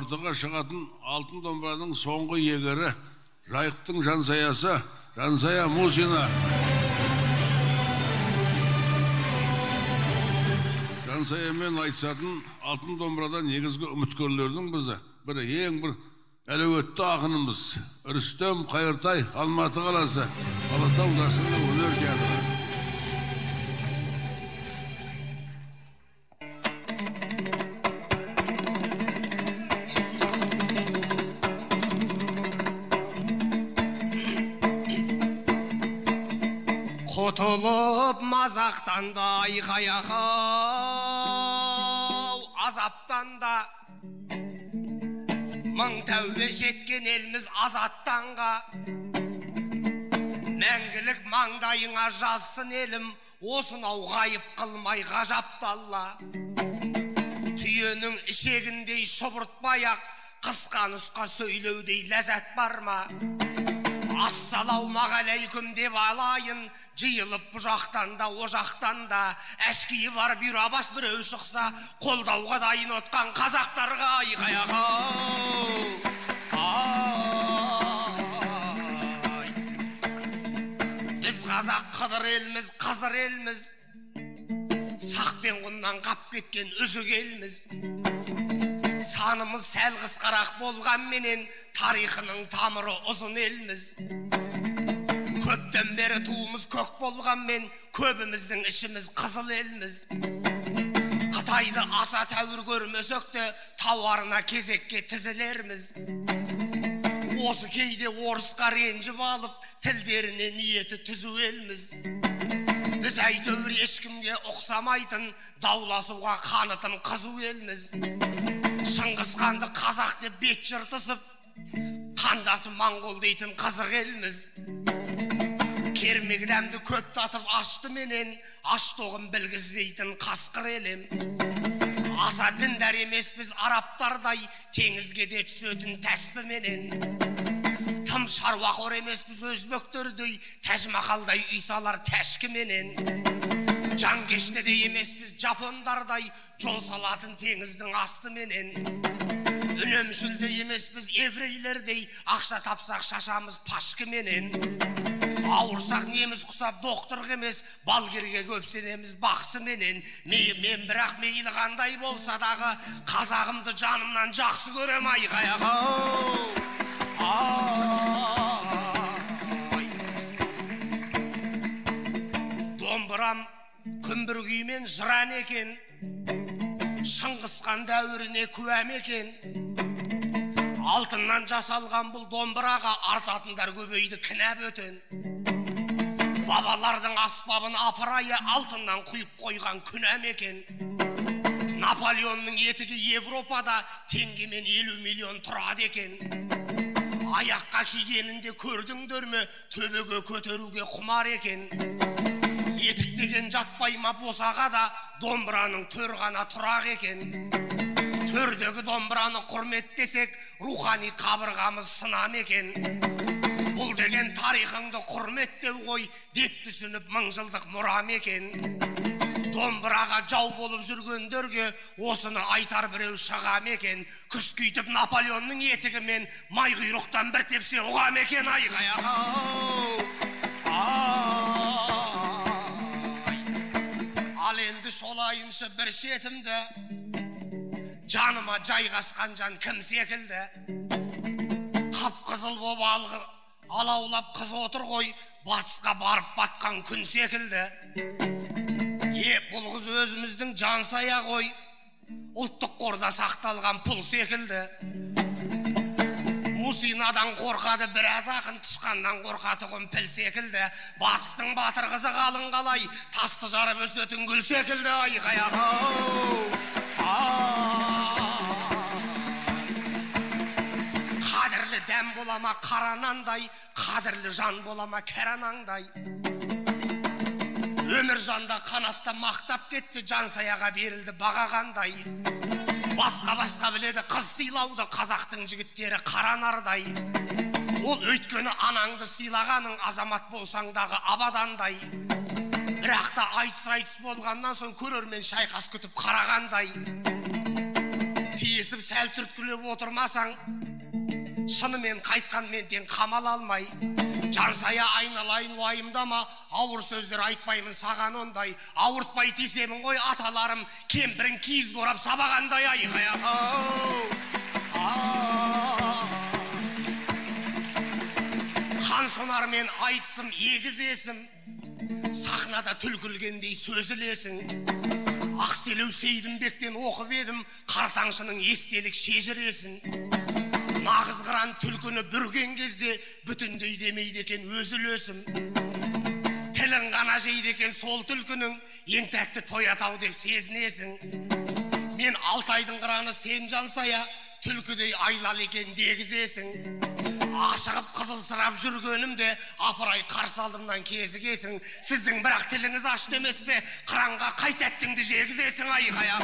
ортаға шығатын алтын домбыраның соңғы иегері, жайықтың жансаясы, Жансая Мусина. Жансаямен айтысатын алтын домбырадан негізгі үміткерлердің бірі ең бір әлеуетті ақынымыз Рүстем Қайыртай, Алматы қаласы, Алатау жасында өнер театры. Құтылып мазақтан да айқай-ақ азаптан да мың тәубе жеткен елміз азаттанға. Мәңгілік маңдайыңа жазсын елім, осынау ғайып қылмай ғажапты Алла. Түйенің ішегіндей шұбыртпай-ақ қысқа нұсқа сөйлеудей ләззат бар ма? Ассалаумағалейкум деп алайын, жиылып бұжақтан да, ожақтан да, әшкейі бар бүйрабас біреу шықса, қолдауға дайын отқан қазақтарға айқай-ақ. Біз қазақ қыдыр елміз, қызыр елміз, сақ пен құннан қап кеткен үзік елміз. Санымыз сәл қысқарақ болған менен, тарихының тамыры ұзын елміз. Көптен бері туымыз көк болғанмен, көбіміздің ішіміз қызыл елміз. Қытайды аса тәуір көрмесекте, тауарына кезекке тізілерміз. Осы кейде орысқа ренжіп алып, тілдеріне ниеті түзу елміз. Біз әйтеуір ешкімге ұқсамайтын, дауласуға қанытын қызу елміз. Шыңғысханды қазақ деп бет жыртысып, қандасы моңғол дейтін қызық елміз. Кермек дәмді көп татып ашты менен, аштоғын білгізбейтін қасқыр елем. Аса діндар емес біз арабтардай, теңізге де түсетін тәспі менен. Тым шаруақор емес біз өзбектердей, Тәжмахалдай үй салар тәшкі менен. Жанкеште де емес біз жапондардай, жол салатын теңіздің асты менен. Үнемшілде емес біз еврейлердей, ақша тапсақ шашамыз пашкі менен. Ауырсақ неміз құсап доқтырғы емес, балгерге көпсенеміз бақсы менен. Мен бірақ мейлі қандай болса дағы, қазағымды жанымнан жақсы көрем айқай-ақ. Домбырам күмбір күймен жыран екен, Шыңғысхан дәуіріне куәм екен. Алтыннан жасалған бұл домбыраға артатындар көбейді кінә бөтен. Бабалардың аспабын апырайы алтыннан құйып қойған күнәм екен. Наполеонның етігі Европада теңгемен 50 миллион тұрады екен. Аяққа кигенінде көрдіңдер ме, төбеге көтеруге құмар екен. Етік деген жатпайма босаға да, домбыраның төр ғана тұрақ екен. Төрдегі домбыраны құрметтесек, рухани қабырғамыз сынам екен. Бұл деген тарихыңды құрметтеу ғой, деп түсініп мың жылдық мұрам екен. Домбыраға жау болып жүргендерге осыны айтар біреу шығам екен. Күс күйтіп Наполеонның етігімен май құйрықтан бір тепсе оғам екен айғай-ақ. Ал енді шолайыншы бір шетімді, жаныма жайғасқан жан кім секілді. Қып-қызыл боп алаулап қыз отыр ғой, батысқа барып батқан күн секілді. Бұл қыз өзіміздің Жансая ғой, ұлттық қорда сақталған пұл секілді. Мусинадан қорқады біраз ақын, тышқаннан қорқаты құмпіл секілді. Батыстың батыр қызы қалың қалай, тасты жарып өсетін гүл секілді айқай-ақ. Қадірлі дәм болама қаранандай, қадірлі жан болама кәранаңдай. Өмір жанда қанатта мақтап кетті, Жансаяға берілді бағағандай. Басқа біледі қыз сыйлауды, қазақтың жігіттері қаранардай. Ол өйткені анаңды сыйлағаның, азамат болсаңдағы абадандай. Бірақ та айтыс болғаннан соң көрермен шайқас күтіп қарағандай. тиісіп сәл түрткілеп отырмасаң, шынымен қайтқан менден қамал алмай, жансая айналайын уайымдама, ауыр сөздер айтпаймын саған ондай, ауыртпай тисемін ғой аталарым, кемпірін киіз қорап сабағандай айғая. Қан сонармен айтысым егізесім, сахнада түлкілгендей сөзілесің. Ақселеу Сейдімбектен оқып едім, қартаңшының естелік шежіресін. Нағыз қыран түлкіні бүрген кезде бүтіндей демейді екен өзілесім. Тілін ғана жейді екен сол түлкінің, ең тәтті тоятау деп сезінесің. Мен Алтайдың қыраны сен жансая, түлкідей айлал екен дегізесің. Ашығып қызылсырап жүргенімде апырай қарсы алдымнан кезігесің. Сіздің бірақ тіліңіз ашты емес пе, қыранға қайт әттіңді жегізесің айғая.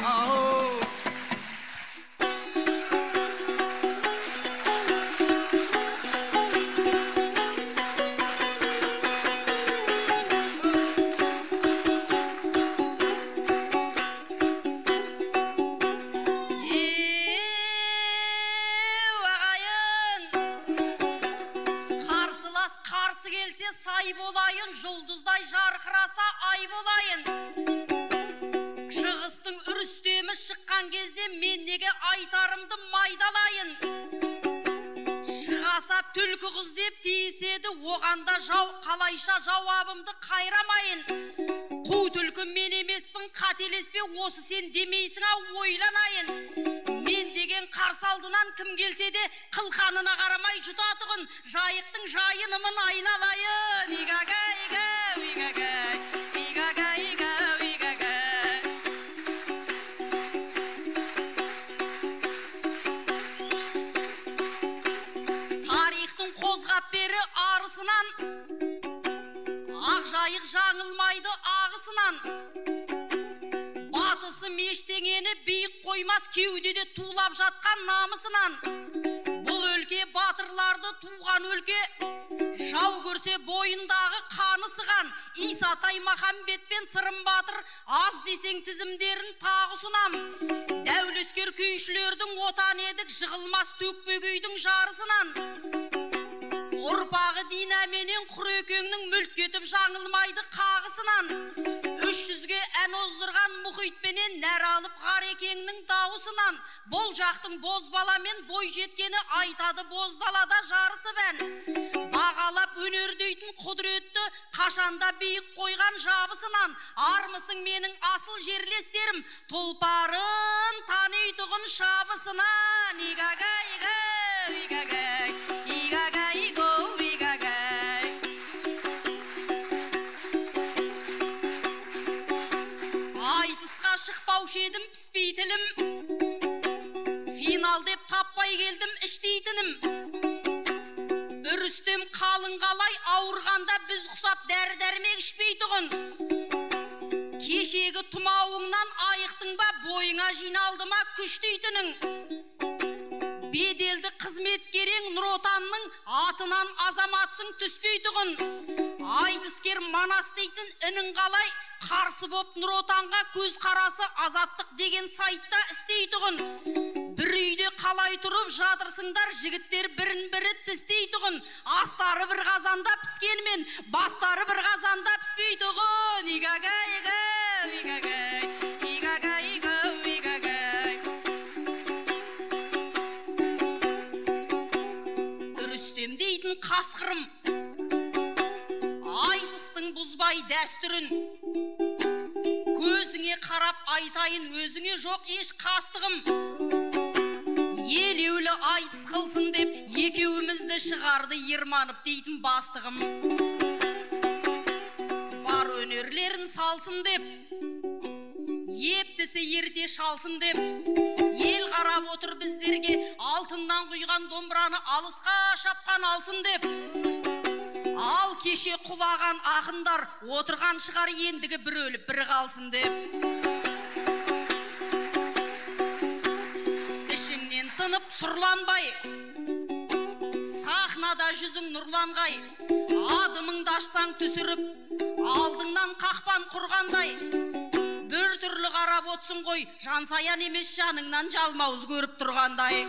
Сай болайын, жұлдыздай жарқыраса ай болайын. Шығыстың үрістемі шыққан кезде мен неге айтарымды майдалайын. Шығасап түлкі қыз деп тиіседі, оғанда жау, қалайша жауабымды қайрамайын. Қу түлкі мен емеспін, қателеспе, осы сен демейсің ау, ойланайын. Мен деген қарсы алдынан кім келсе де қылқанына қарамай жұтатығын, жайықтың жайынымын айналайын. Игагай, игау, игагай, игагай, игау, игагай. Тарихтың қозғап бері арысынан, ақ жайық жаңылмайды ағысынан. Батысы мештеңені биік қоймас, кеудеде тулап жатқан намысынан. Бұл өлке батырларды туған өлке, жау көрсе бойындағы қаны сыған. Исатай Махамбет пен Сырым Батыр аз десең тізімдерін тағысынам. Дәулескер күйшілердің отан едік, жығылмас төкпегейдің жарысынан. Ұрпағы Динаменен Құрекеңнің мүлт кетіп жаңылмайды қағысынан. 300-ге ән оздырған мұхитпенен нәр алып Ғарекеңнің дауысынан. Бұл жақтың бозбаламен бой жеткені айтады боздалада жарысып ән. Бағалап өнердейтін құдіретті қашанда биік қойған жабысынан. Армысың менің асыл жерлестерім, тұлпарын танитұғын шабысынан. Игагай, игау, игагай, игагай, игау, игагай. Айтысқа шықпаушы едім піспейтілім, финал деп таппай келдім іштейтінім. Үрістем қалың қалай ауырғанда біз құсап дәрі-дәрмек ішпейтұғын. Кешегі тұмауыңнан айықтың ба, бойыңа жиналды ма күштейтінің. Беделді қызметкерең Нұр Отанның атынан азаматсың түспейтұғын. Айтыскер Манас дейтін інің қалай қарсы боп Нұр Отанға көз қарасы азаттық деген сайтта істейтұғын. Бір үйде қалай тұрып жатырсыңдар, жігіттер бірін-бірі тістейтұғын. Астары бір қазанда піскенмен, бастары бір қазанда піспейтұғын. Игагай, игау, игагай, игагай, игау, игагай. Үрістем дейтін қасқырым, айтыстың бұзбай дәстүрін. Көзіңе қарап айтайын, өзіңе жоқ еш қастығым. Елеулі айтыс қылсын деп, екеуімізді шығарды ерманып дейтін бастығым. Бар өнерлерін салсын деп, ептісі ерте шалсын деп, ел қарап отыр біздерге, алтыннан құйған домбыраны алысқа шапқан алсын деп. Ал кеше құлаған ақындар отырған шығар, ендігі бір өліп бір қалсын деп. Ішіңнен тынып сұрланбай, сахнада жүзің нұрланғай, адымыңды ашсаң түсіріп, алдыңнан қақпан құрғандай. бір түрлі қарап отсын ғой, жансаян емес жаныңнан жалмауыз көріп тұрғандай.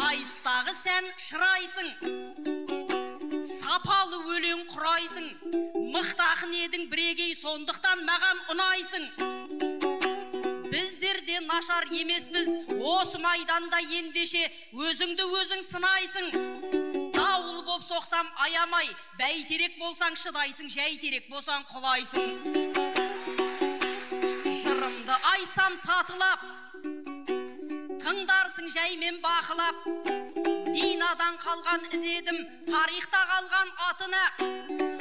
Айыстағы сән шырайсың, сапалы өлең құрайсың, мықтақын едің бірегей, сондықтан маған ұнайсың. Біздерде нашар емеспіз, осы майданда ендеше өзіңді өзің сынайсың. Дауыл боп соқсам аямай, бәйтерек болсаң шыдайсың, жәйтерек болсаң құлайсың. Жырымды айтсам сатылап, тыңдарсың жәймен бақылап. Динадан қалған ізедім, тарихта қалған атына.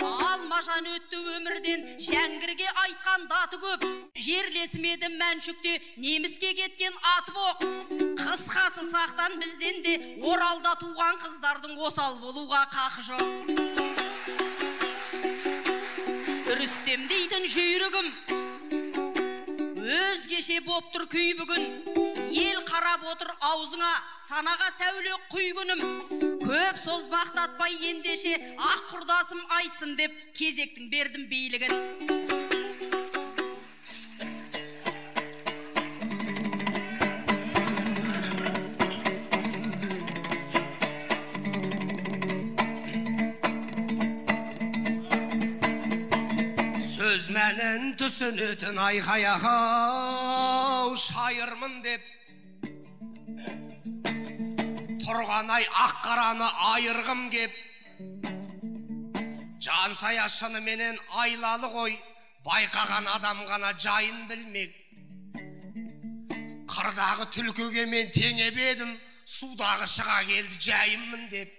Алмажан өтті өмірден, жәңгірге айтқан даты көп. Жерлесім едім Мәншүкте, неміске кеткен аты боқ. Қысқасы сақтан бізден де Оралда туған қыздардың осал болуға қақы жоқ. Рүстем дейтін жүйрігім, өзгеше боп тұр күй бүгін. Ел қарап отыр аузыңа, санаға сәуле құй күнім. Көп созбақтатпай ендеше ақ құрдасым айтсын деп кезектің бердім бейлігін. Сөз мәнін түсінетін айқаяқау шайырмын деп тұрғанай аққараны айырғым кеп, жансая шыныменен айлалы ғой, байқаған адам ғана жайын білмек. Қырдағы түлкіге мен теңеп едім, судағы шыға келді жайыммын деп.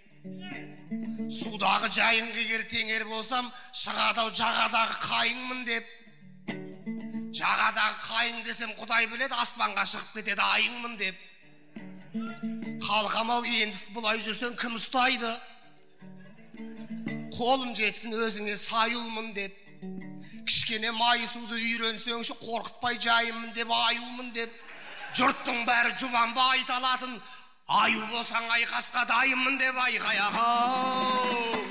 Судағы жайын кегер теңер болсам, шығадау жағадағы қайыңмын деп. Жағадағы қайың десем құдай біледі, аспанға шығып кетеді айыңмын деп. Қалқамау ендіс бұлай жүрсен кім ұстайды? Қолым жетсін өзіңе сайылмын деп. Кішкене майысуды үйренсеңші қорқытпай жайыммын деп, аюмын деп. Жұрттың бәрі жұбанба айталатын, аю болсаң айқасқа дайыммын деп айқаяқау.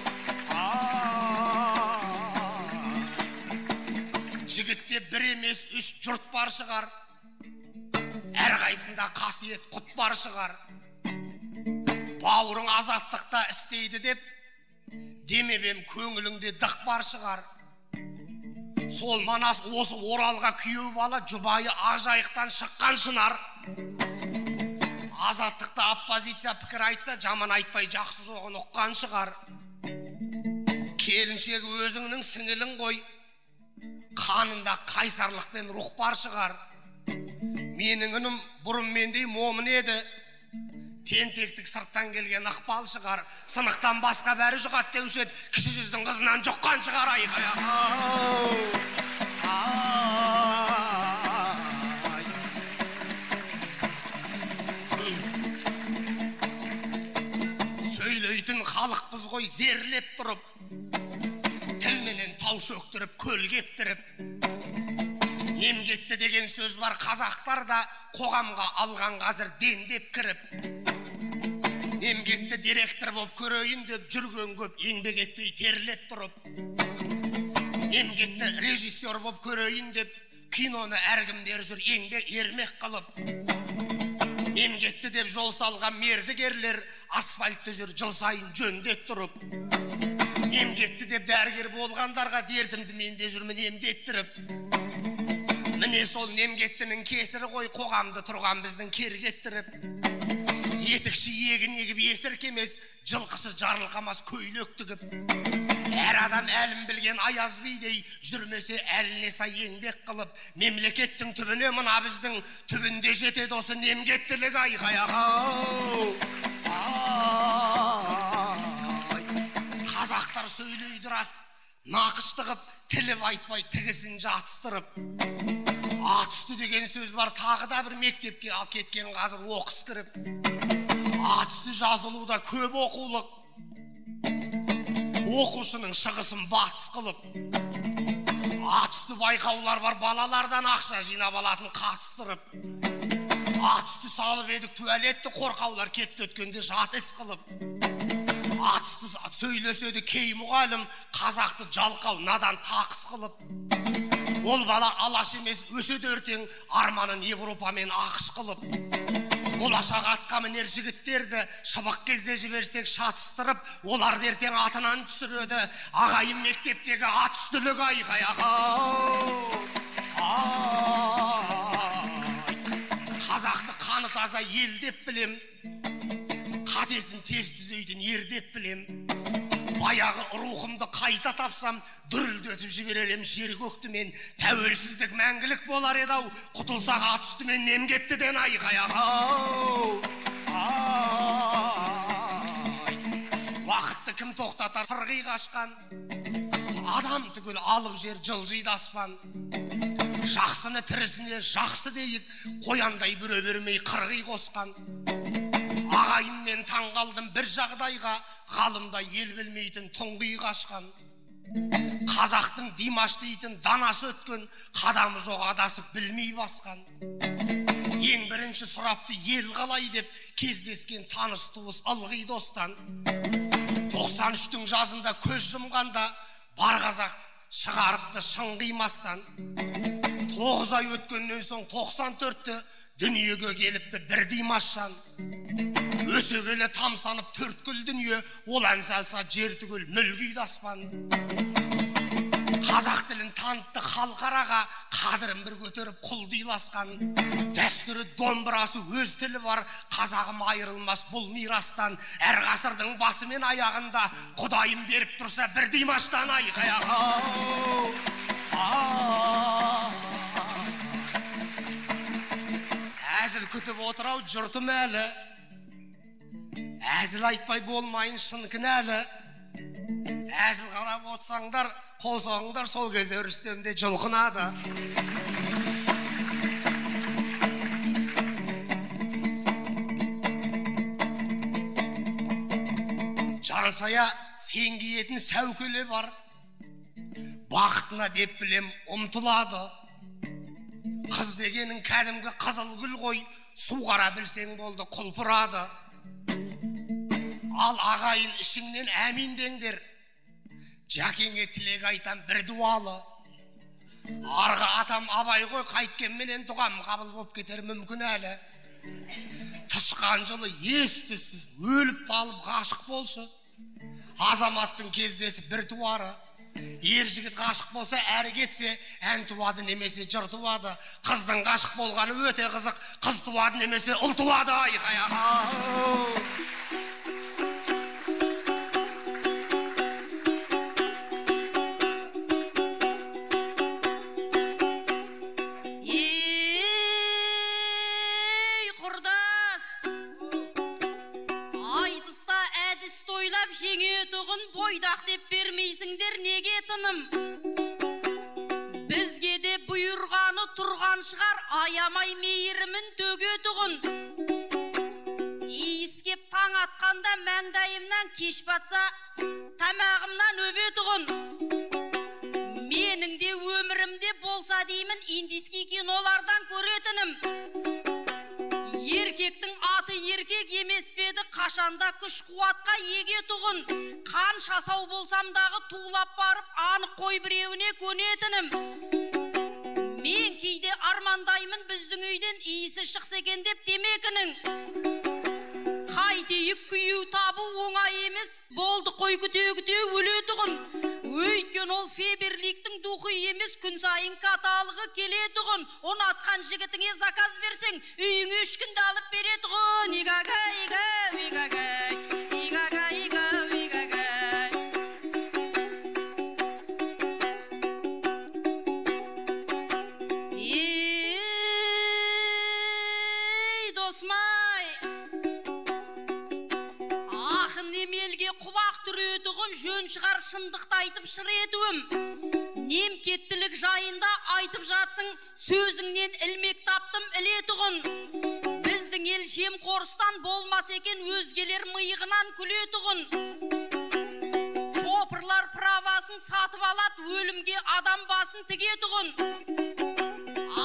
Жігітте бір емес үш жұрт бар шығар, әрқайсында қасиет құт бар шығар. Бауырың азаттықта істейді деп, демебем көңіліңде дық бар шығар. Сол манас осы Оралға күйеу бала жұбайы ажайықтан шыққан шынар. Азаттықта оппозиция пікір айтса, жаман айтпай жақсы жоғын ұққан шығар. Келіншегі өзіңнің сіңілің ғой, қанында қайсарлық пен рух бар шығар. Менің үнім бұрын мендей момын еді, тентектік сырттан келген ықпал шығар. Сынықтан басқа бәрі жұғат деуші еді, кіші жүздің қызынан жұққан шығар. Сөйлейтін халықпыз ғой зерлеп тұрып, тілменен тау шөктіріп, көл кептіріп. Немгетті деген сөз бар қазақтарда, қоғамға алған қазір дендеп кіріп. Немгетті директор боп көрейін деп жүрген көп, еңбек етпей терлеп тұрып. Немгетті режиссер боп көрейін деп киноны әркімдер жүр еңбек ермек қылып. Немгетті деп жол салған мердігерлер асфальтты жүр жыл сайын жөндеп тұрып. Немгетті деп дәрігер болғандарға дертімді менде жүрмін емдеттіріп. Міне сол немгеттінің кесірі ғой қоғамды тұрған біздің кергеттіріп. Етікші егін егіп есіркемес, жылқысы жарылқамас көйлек тігіп. Әр адам әлім білген аяз бидей, жүрмесе әліне сай еңбек қылып. Мемлекеттің түбіне мына біздің түбінде жетеді осы немгеттілік айқаяқау. Қазақтар сөйлейді рас, нақыштығып, тіліп айтпай тігісін жатыстырып. Атүсті деген сөз бар, тағы да бір мектепке ал кеткен қазір оқыс кіріп. Атүсті жазылуда көп оқулық, оқушының шығысын батыс қылып. Атүсті байқаулар бар, балалардан ақша жинап алатын қатыстырып. Атүсті салып едік туалетті, қорқаулар кетті өткенде жат іс қылып. Атүсті сөйлеседі кей мұғалім, қазақты жалқау надан тақыс қылып. Ол бала алаш емес өседі ертең арманын Европа мен ақш қылып. Болашақ атқа мінер жігіттерді шыбық кезде жіберсек шатыстырып, олар ертең атынан түсіреді. Ағайын мектептегі ат үстілік айғай. Қазақты қаны таза ел деп білем, қатесін тез түзейтін ер деп білем. Баяғы рухымды қайта тапсам, дүрілдетіп жіберерем жер көкті мен. Тәуелсіздік мәңгілік болар еді-ау, құтылсақ ат үстімен нем кеттіден айғай. Уақытты кім тоқтатар? Сырғи қашқан адам түгіл алып жер жылжиды аспан. Жақсыны тірісіне жақсы дейік, қояндай бүре бермей қырғи қосқан. Ағайынмен таңғалдым бір жағдайға, ғалымда ел білмейтін тұңғи қашқан. Қазақтың Димаш дейтін данасы өткен, қадамы жоқ адасып білмей басқан. Ең бірінші сұрапты ел қалай деп, кездескен таныс туыс ылғи достан. 93-тің жазында көз жұмғанда, бар қазақ шығарыпты шың қимастан. 9 ай өткеннен соң 94-ті дүниеге келіпті бір Димашжан. Өсе келе тамсанып төрткіл дүние, ол ән салса жер түгел мүлгиді аспан. Қазақ тілін танытты халқараға, қадірін бір көтеріп құлдиласқан. Дәстүрі домбырасы өз тілі бар, қазағым айырылмас бұл мирастан. Әр ғасырдың басы мен аяғында Құдайым беріп тұрса бір Димаштан айғай. Әзіл күтіп отырау жұртым әлі, әзіл айтпай болмайын шын кінәлі. Әзіл қарап отсаңдар, қосаңдар, сол кезде Рүстемде жұлқынады. Жансая сен киетін сәукеле бар, бақытына деп білем ұмтылады. Қыз дегенің кәдімгі қызыл гүл ғой, су қара білсең болды құлпырады. Ал ағайын ішіңнен әмин деңдер, жәкеңе тілек айтам бір дуалы. Арғы атам абай ғой, қайткенменен дұғам қабыл боп кетер мүмкін әлі. Тышқан жылы ес-түссіз өліп талып ғашық болшы, азаматтың кездесі бір туары. Ер жігіт ғашық болса әрі кетсе, ән туады немесе жыр туады. Қыздың ғашық болғаны өте қызық, қыз туады немесе ұл туады. Бойдақ деп бермейсіңдер неге тыным? Бізге де бұйырғаны тұрған шығар, аямай мейірімін төгетұғын. Иіскеп таң атқанда мәңдайымнан кеш батса, тамағымнан өбетұғын. Менің де өмірімде болса деймін, индийский кинолардан көретінім. Еркектің аты еркек емес педі, қашанда күш қуатқа егетұғын. Қанша сау болсамдағы тулап барып, анық қой біреуіне көнетінім. Мен кейде армандаймын біздің үйден иісі шықса екен деп темекінің. Қайтейік күйеу табу оңай емес, болды қой күте-күте өлетұғын. Өйткен ол Феберликтің духы емес, күн сайын каталығы келетұғын. Ұнатқан жігітіңе заказ берсең, үйіңе 3 күнде алып беретұғын. Жөн шығар шындықты айтып шыр етуім. Немкеттілік жайында айтып жатсың, сөзіңнен ілмек таптым ілетұғын. Біздің ел жемқорыстан болмас екен, өзгелер миығынан күлетұғын. Шопырлар правасын сатып алат, өлімге адам басын тігетұғын.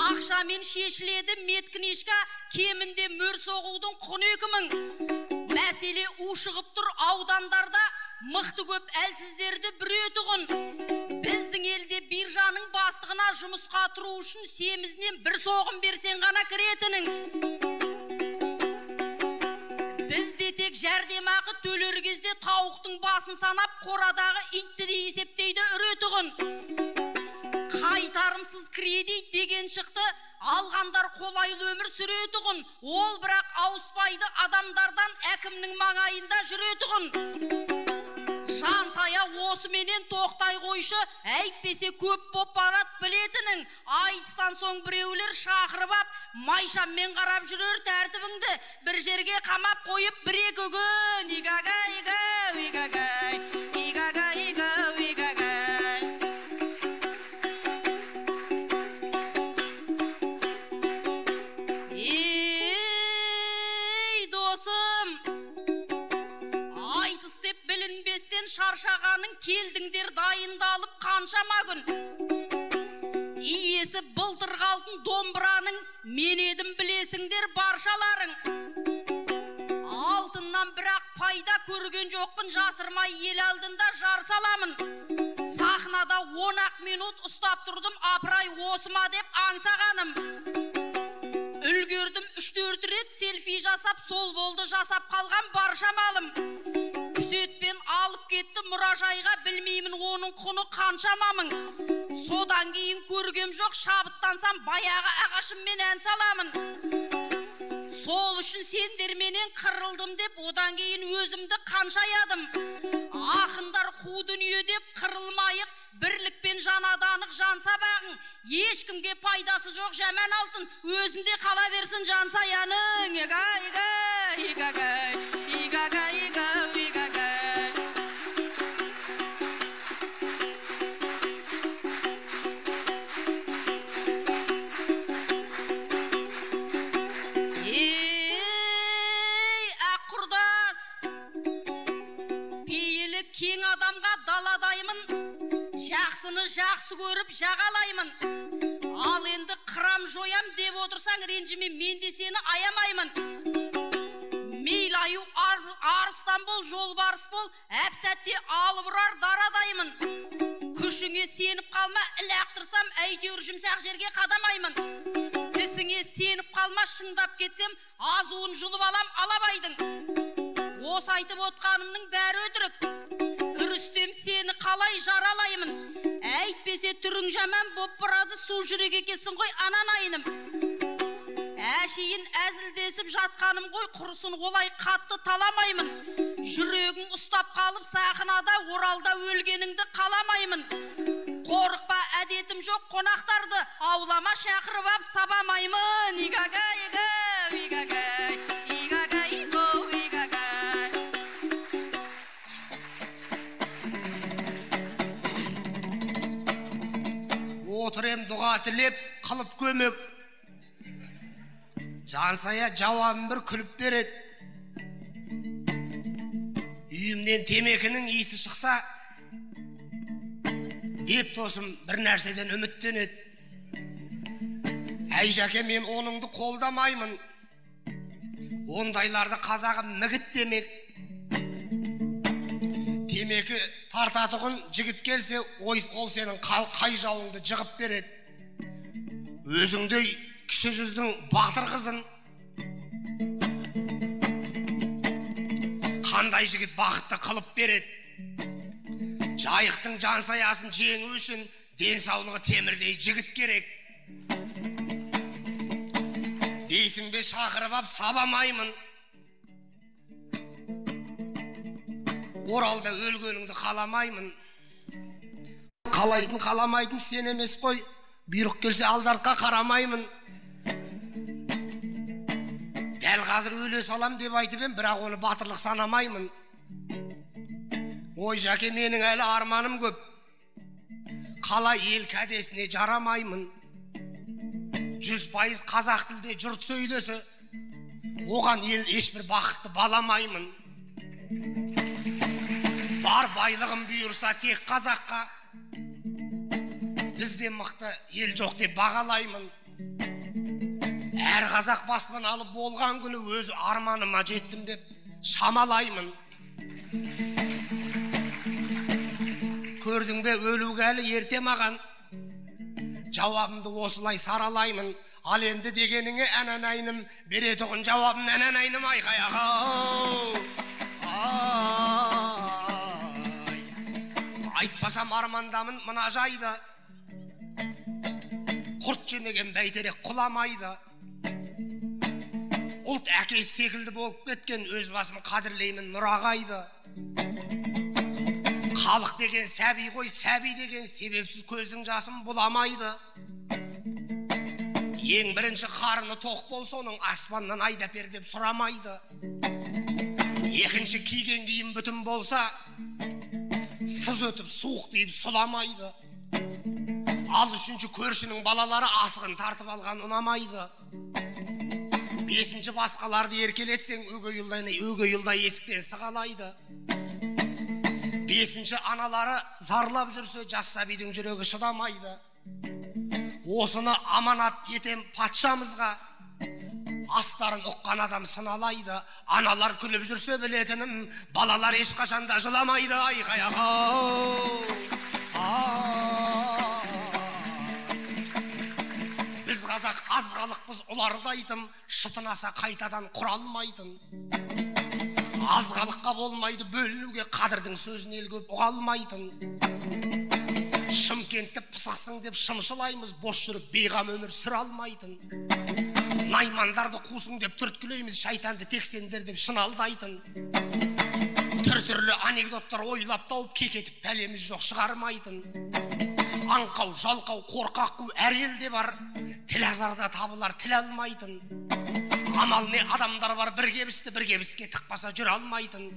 Ақшамен шешіледі меткінешка, кемінде мөр соғудың 12 000. Мәселе ушығып тұр аудандарда, мықты көп әлсіздерді бүретұғын. Біздің елде биржаның бастығына жұмысқа тұру үшін семізінен бір соғым берсең ғана кіретінің. Бізде тек жәрдемақы төлер кезде тауықтың басын санап, қорадағы итті де есептейді үретұғын. Қайтарымсыз кредит деген шықты, алғандар қолайлы өмір сүретұғын. Ол бірақ ауыспайды адамдардан әкімнің маңайында жүретұғын. Жансая осыменен тоқтай қойшы, әйтпесе көп боп барат білетінің. Айтыстан соң біреулер шақырып ап, майшаммен қарап жүрер тәртібіңді. Бір жерге қамап қойып бір-екі күн. Игагай, игау, игагай, игагай, игау, игагай. Ей, досым! Айтыс деп білінбестен шаршағаның, келдіңдер дайындалып қаншама күн. Иесі былтыр қалдың домбыраның, мен едім білесіңдер баршаларың. Алтыннан бірақ пайда көрген жоқпын, жасырмай ел алдында жар саламын. Сахнада 10 минут ұстап тұрдым, апырай осыма деп аңсағаным. Үлгердім 3-4 рет селфи жасап, сол болды жасап қалған барша малым. Күзетпен алып кетті мұражайға, білмеймін оның құны қаншамамың. Содан кейін көргем жоқ, шабыттансам баяғы ағашыммен ән саламын. Сол үшін сендерменен қырылдым деп, одан кейін өзімді қаншаядым. Ақындар қу дүние деп қырылмайық, бірлікпен жанаданық жан сабағың. Ешкімге пайдасы жоқ жаман алтын, өзінде қала берсін жан саяның. Игай, игай, игагай, игагай, игау, игагай. Кең адамға даладаймын, жақсыны жақсы көріп жағалаймын. Ал енді қырам жоям деп отырсаң ренжіме, мен де сені аямаймын. Мейлаю арыстан бол, жолбарыс бол, әп-сәтте алып ұрар дарадаймын. Күшіңе сеніп қалма, ілақтырсам әйтеуір жұмсақ жерге қадамаймын. Тісіңе сеніп қалма, шыңдап кетсем азуын жұлып алам алабайдың. Осы айтып отқанымның бәрі өтірік. Үрістем сені қалай жаралаймын. Әйтпесе түрің жаман боп бұрады, су жүрек екесің ғой ананайыным. Әшейін әзілдесіп жатқаным ғой, құрысын олай қатты таламаймын. Жүрегің ұстап қалып сахнада, Оралда өлгеніңді қаламаймын. Қорықпа, әдетім жоқ қонақтарды, аулама шақырып ап сабамаймын. Игагай, игау, игагай, игагай, игау, игагай. Отырем дұға тілеп, қылып көмек. Жансая жауабын бір күліп береді. Үйімнен темекінің иісі шықса, деп досым бір нәрседен үміттенеді. Әй жәке, мен оныңды қолдамаймын. Ондайларды қазағым мігіт демек. Темекі тартатұғын жігіт келсе, ол сенің қай жауыңды жығып береді. Өзіңдей кіші жүздің батыр қызын қандай жігіт бақытты қылып береді. Жайықтың жансаясын жеңу үшін денсаулығы темірдей жігіт керек. Дейсің бе шақырып ап сабамаймын. Оралда өлгеніңді қаламаймын. Қалайтын қаламайтын сен емес қой. Бұйрық келсе алдартқа қарамаймын. Дәл қазір өле салам деп айтып ем, бірақ оны батырлық санамаймын. Ой жәке, менің әлі арманым көп. Қалай ел кәдесіне жарамаймын. 100% қазақ тілде жұрт сөйлесе, оған ел ешбір бақытты баламаймын. Бар байлығым бұйырса тек қазаққа, бізден мықты ел жоқ деп бағалаймын. Әр қазақ баспан алып болған күні өз арманыма жеттім деп шамалаймын. Көрдің бе, өлуге әлі ерте маған. жауабымды осылай саралаймын. Ал енді дегеніңе әнәнайным, беретұғын жауабын әнәнайным айқаяға. Айтпасам армандамын мына жайды, құрт жемеген бәйтерек құламайды. Ұлт әкесі секілді болып кеткен, өз басым қадірлеймін нұрағайды. Халық деген сәби ғой, сәби деген себепсіз көздің жасын бұламайды. Ең бірінші қарыны тоқ болса, оның аспаннан айдап бер деп сұрамайды. Екінші киген киім бүтін болса, сыз өтіп суық дейіп сұламайды. Ал үшінші көршінің балалары асығын тартып алған ұнамайды. Бесінші басқаларды еркелетсең, өгей ұлдай есіктен сығалайды. Бесінші аналары зарлап жүрсе, жас сәбидің жүрегі шыдамайды. Осыны аманат етем патшамызға, астарын ұққан адам сыналайды. Аналар күліп жүрсе білетінім, балалар ешқашанда жыламайды. Айқаяға. Біз қазақ аз халықпыз, оларды айтым, шытынаса қайтадан құралмайтын. Аз халыққа болмайды бөлінуге, қадірдің сөзін ел көп ұғалмайтын. Шымкентті пысақсың деп шымшылаймыз, бос жүріп бейғам өмір сүре алмайтын. Наймандарды қусың деп түрткілейміз, шайтанды тексендер деп шыналдайтын. Түр-түрлі анекдоттар ойлап тауып кекетіп пәлеміз жоқ шығармайтын. Аңқау, жалқау, қорқақу әр елде бар, тіл азарда табылар тіл алмайтын. Амал не адамдар бар, бір кебіске тықпаса жүр алмайтын.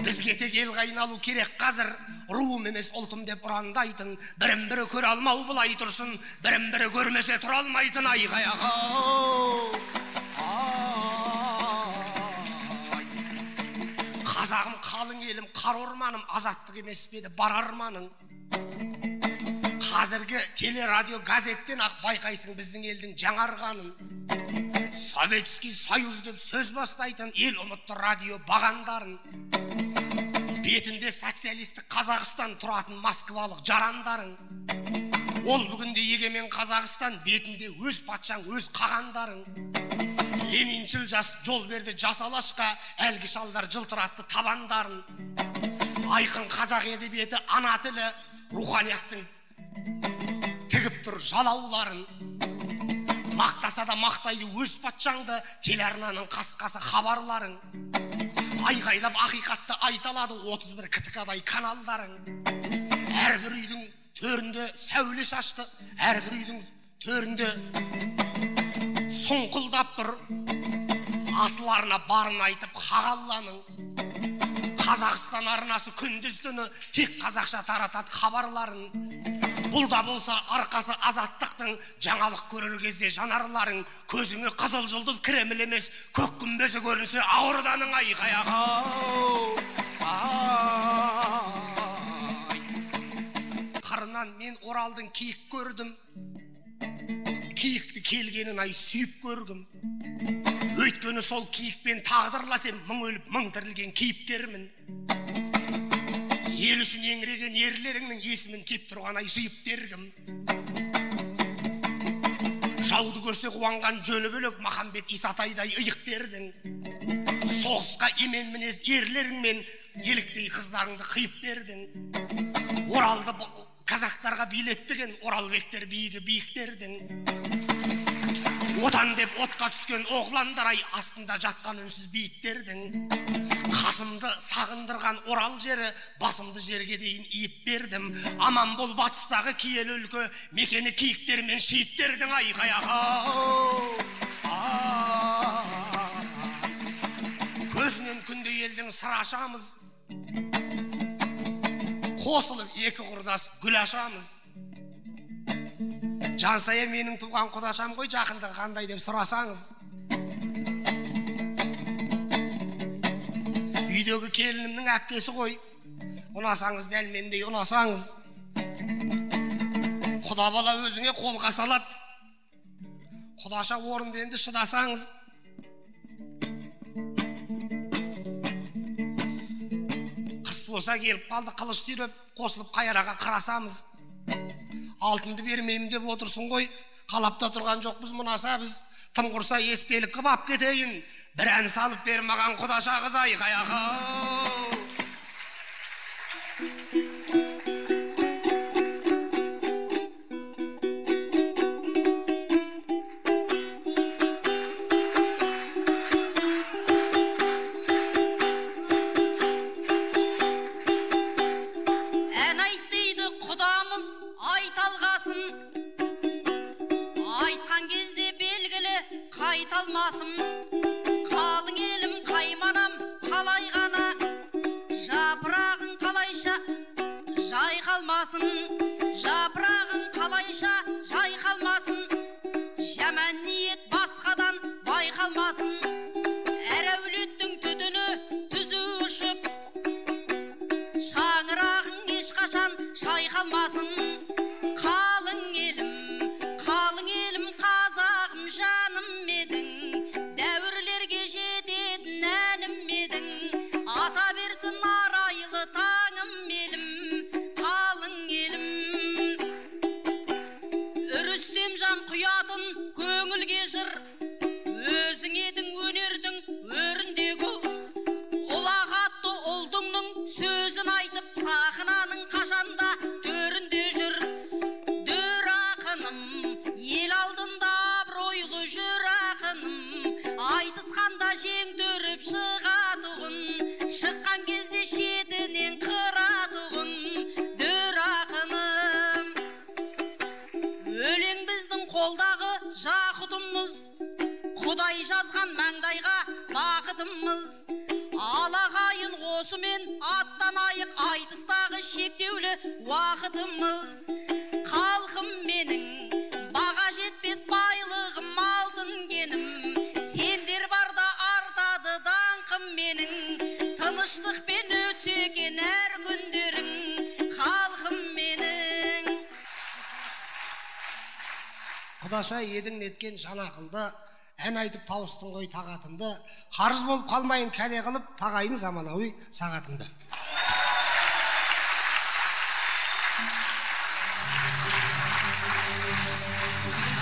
Бізге тек ел қайналу керек қазір, руым емес ұлтым деп ұрандайтын. Бірін-бірі көре алмау бұлай тұрсын, бірін-бірі көрмесе тұра алмайтын. Айқаяға. Қазағым қалың елім, қар орманым, азаттық емес педі бар арманың. Қазіргі телерадио газеттен ақ байқайсың біздің елдің жаңарғанын. Советский Союз деп сөз бастайтын ел ұмытты радио бағандарын. Бетінде социалистік Қазақстан тұратын Москвалық жарандарың. Ол бүгінде егемен Қазақстан, бетінде өз патшаң, өз қағандарың. Лениншіл жас жол берді жас алашқа, әлгі шалдар жылтыратты табандарын. Айқын қазақ әдебиеті ана тілі, руханияттың тігіп тұр жалауларын. Мақтаса да мақтайды өз патшаңды, телеарнаның қасқасы хабарларың. Айғайлап ақиқатты айталады 31 кітікадай каналдарың. Әрбір үйдің төрінде сәуле шашты, әрбір үйдің төрінде сұңқылдап тұр. Асыларына барын айтып қағалланың. Қазақстан арнасы күндіз түні тек қазақша таратады хабарларын. Бұл да болса арқасы азаттықтың, жаңалық көрер кезде жанарларың. Көзіңе қызыл жұлдыз Кремль емес, көк күмбезі көрінсе ауырданың. Айқаяға. Қырынан мен Оралдың киік көрдім, киікті келгенін ай сүйіп көргім. Өйткені сол киікпен тағдырласем, мың өліп мың тірілген кейіпкермін. Ел үшін еңіреген ерлеріңнің есімін кеп тұрған ай жиып дергім. Жауды көрсе қуанған жөні бөлек Махамбет Исатайдай иық дердің. Соғысқа емен мінез ерлеріңмен еліктей қыздарыңды қиып бердің. Оралды қазақтарға билетпеген оралбектер биігі биіктердің. Отан деп отқа түскен оғландар ай астында жатқан үнсіз биіктердің. Қасымды сағындырған Орал жері, басымды жерге дейін иіп бердім. Аман бол батыстағы киелі өлке, мекені киіктер мен шиіттердің. Айқаяға. Көзінен күнде елдің сыр ашамыз, қосылып екі құрдас гүл ашамыз. Жансая менің туған құдашам ғой, жақындығы қандай деп сұрасаңыз. Үйдегі келінімнің әпкесі ғой, ұнасаңыз дәл мендей ұнасаңыз. Құда бала өзіңе қолға салады, құдаша орынды енді шыдасаңыз. Қыс болса келіп қалды қылыш сүйреп, қосылып қайраға қырасамыз. алтынды бермеймін деп отырсың ғой. Қалапта тұрған жоқпыз мұнаса біз. Тым құрса естелік қып ап кетейін. Bir ән салып бер маған құдаша қыз айқаяғы. Қалың елім қайманам қалай ғана, жапырағың қалайша жайқалмасын, жапырағың қалайша жайқалмасын, жаман ниет басқадан байқалмасын, әр әулеттің түтіні түзу ұшып, шаңырағың ешқашан шайқалмасын. Қалың елім қазағым жаным едің, дәуірлерге жететін әнім едің, ата берсін арайлы таңым елім, қалың елім. Үрістем жан құятын көңілге жыр, өзің едің өнердің өрінде гүл, ұлағатты ұлдыңның сөзін айтып, сахнаның қашанда төрінде жүр. Дөр ақыным, ел алдында абыройлы жүр ақыным, айтысқанда жеңдіріп шығатұғын, шыққан кезде шетінен қыратұғын. Дөр ақыным, өлең біздің қолдағы жақұтымыз, Құдай жазған маңдайға бақытымыз. Алағайын осымен аттанайық, айтыстағы шектеулі уақытымыз. Халқым менің, баға жетпес байлығым, алтын кенім, сендер барда артады даңқым менің, тыныштықпен өтсе екен әр күндерің, халқым менің. Құдаша едің неткен жан ақылды, ән айтып тауыстың ғой тағатымды, қарыз болып қалмайын кәде қылып, тағайын заманауи сағатымды.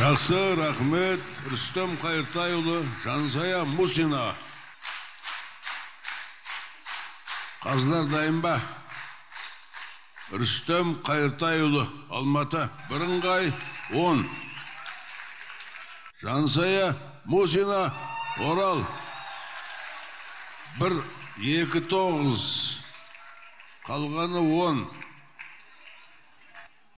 Жақсы, рахмет. Рүстем Қайыртайұлы, Жансая Мусина. Қазылар дайын ба? Рүстем Қайыртайұлы, Алматы, бірыңғай 10. Жансая Мусина, Орал, 1-2-9. Қалғаны 10.